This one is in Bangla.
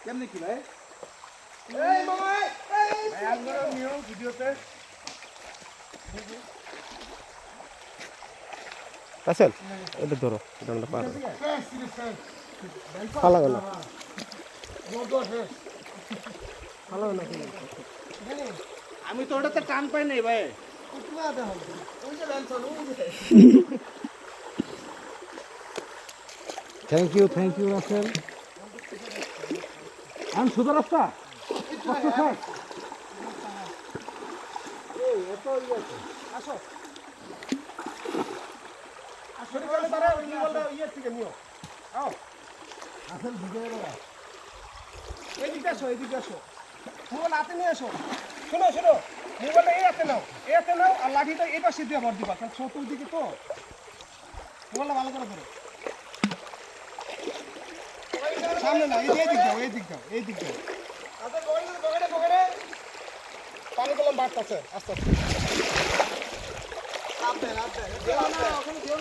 কেমনে কি ভাই এই মামা এই ভাই আমরা নিও ভিডিওতে আসেন এটা ধরো ডান্ডা পার ফালা গেল ফালা না আমি তো ওটাতে টান পাই নাই ভাই থ্যাংক ইউ রাসেল আমি সোজা রাস্তা কষ্ট থাক আসো আসলে বলে তারা কি বললো ইয়ে থেকে নিও আও আসল ভিডিও এদিকে আসো মোবাইল হাতে নিয়ে আসো শোনো মোবাইলটা এই হাতে নাও আর লাঠিটা এই পাশে দিয়ে ভর দিবা কারণ ছোট দিকে তো মোবাইলটা ভালো করে ধরো সামনে না এই দিক দাও আচ্ছা পকেটে পানি কলম বাড়তেছে আস্তে আস্তে